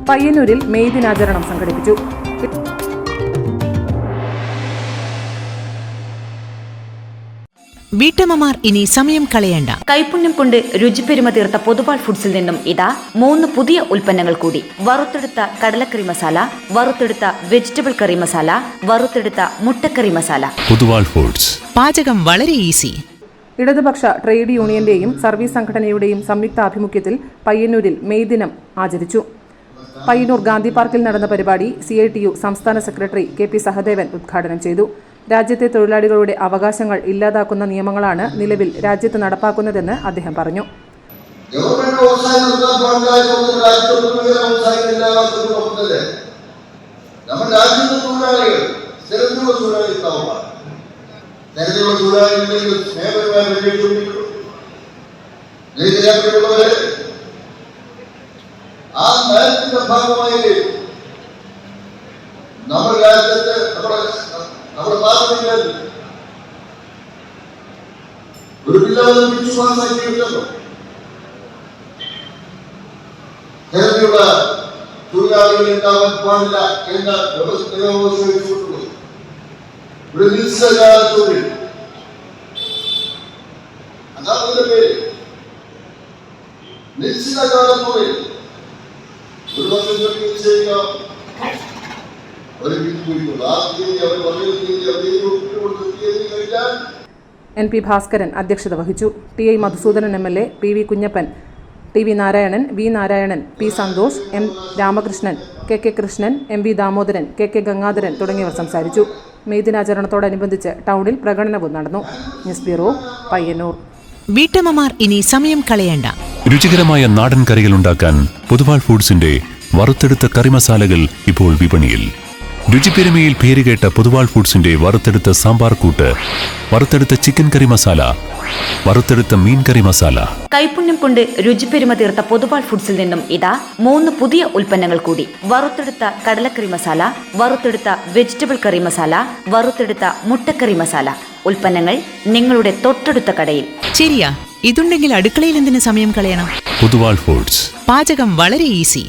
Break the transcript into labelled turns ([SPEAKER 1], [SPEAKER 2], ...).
[SPEAKER 1] പയ്യന്നൂരിൽ മെയ് ദിനാചരണം സംഘടിപ്പിച്ചു.
[SPEAKER 2] വീട്ടമ്മമാർ ഇനി സമയം കളയണ്ട.
[SPEAKER 3] കൈപുണ്യം കൊണ്ട് രുചിപ്പെരുമ തീർത്ത പൊതുവാൾ ഫുഡ്സിൽ നിന്നും ഇതാ 3 പുതിയ ഉൽപ്പന്നങ്ങൾ കൂടി. വറുത്തെടുത്ത കടലക്കറി മസാല, വറുത്തെടുത്ത വെജിറ്റബിൾ കറി മസാല, വറുത്തെടുത്ത മുട്ടക്കറി മസാല.
[SPEAKER 4] പൊതുവാൾ ഫുഡ്സ്.
[SPEAKER 2] പാചകം വളരെ ഈസി.
[SPEAKER 1] ഇടതുപക്ഷ ട്രേഡ് യൂണിയന്റെയും സർവീസ് സംഘടനയുടെയും സംയുക്ത ആഭിമുഖ്യത്തിൽ പയ്യന്നൂരിൽ മെയ് ദിനം ആചരിച്ചു. പയ്യന്നൂർ ഗാന്ധി പാർക്കിൽ നടന്ന പരിപാടി CITU സംസ്ഥാന സെക്രട്ടറി KP സഹദേവൻ ഉദ്ഘാടനം ചെയ്തു. രാജ്യത്തെ തൊഴിലാളികളുടെ അവകാശങ്ങൾ ഇല്ലാതാക്കുന്ന നിയമങ്ങളാണ് നിലവിൽ രാജ്യത്ത് നടപ്പാക്കുന്നതെന്ന് അദ്ദേഹം പറഞ്ഞു.
[SPEAKER 5] ആ നയത്തിന്റെ ഭാഗമായി നമ്മുടെ രാജ്യത്ത് നമ്മുടെ പാർലമെന്റിൽ ഒരു ബില്ല് വിശ്വാസാക്കിയിട്ടല്ലോ. കേരളത്തിലുള്ള തൊഴിലാളികൾ ഉണ്ടാവാൻ പാടില്ല എന്ന വ്യവസ്ഥ ഒരു നിശ്ചയകാല തൊഴിൽ, അതാണ് അതിന്റെ പേര്. നിശ്ചിതകാല തൊഴിൽ ഒരു വർഷം നിശ്ചയിക്കാം.
[SPEAKER 1] NP ഭാസ്കരൻ അധ്യക്ഷത വഹിച്ചു. TI Madhusoodanan MLA, PV Kunjappan, TV Narayanan, V Narayanan, P Santhosh, M Ramakrishnan, KK Krishnan, MV Damodaran, KK Gangadharan തുടങ്ങിയവർ സംസാരിച്ചു. മെയ് ദിനാചരണത്തോടനുബന്ധിച്ച് ടൗണിൽ പ്രകടനവും നടന്നു. News bureau, Payyanur.
[SPEAKER 2] വീട്ടമ്മമാർ ഇനി സമയം കളയണ്ട.
[SPEAKER 4] രുചികരമായ നാടൻ കറികൾ ഉണ്ടാക്കാൻ പൊതുവാൾ ഫുഡ്സിന്റെ വറുത്തെടുത്ത കറി മസാലകൾ ഇപ്പോൾ വിപണിയിൽ. രുചിപ്പെരുമയിൽ പേരുകേട്ട പൊതുവാൾ ഫുഡ്സിന്റെ വറുത്തെടുത്ത സാമ്പാർ കൂട്ട്, വറുത്തെടുത്ത ചിക്കൻ കറി മസാല, വറുത്തെടുത്ത മീൻ കറി മസാല.
[SPEAKER 3] കൈപുണ്യം കൊണ്ട് രുചിപ്പെരുമ തീർത്ത പൊതുവാൾ ഫുഡ്സിൽ നിന്നും ഇതാ 3 പുതിയ ഉൽപ്പന്നങ്ങൾ കൂടി. വറുത്തെടുത്ത കടലക്കറി മസാല, വറുത്തെടുത്ത വെജിറ്റബിൾ കറി മസാല, വറുത്തെടുത്ത മുട്ടക്കറി മസാല. ഉൽപ്പന്നങ്ങൾ നിങ്ങളുടെ തൊട്ടടുത്ത കടയിൽ.
[SPEAKER 2] ശരിയാ, ഇതുണ്ടെങ്കിൽ അടുക്കളയിൽ എന്തിനു സമയം കളയണം?
[SPEAKER 4] പൊതുവാൾ ഫുഡ്സ്.
[SPEAKER 2] പാചകം വളരെ ഈസി.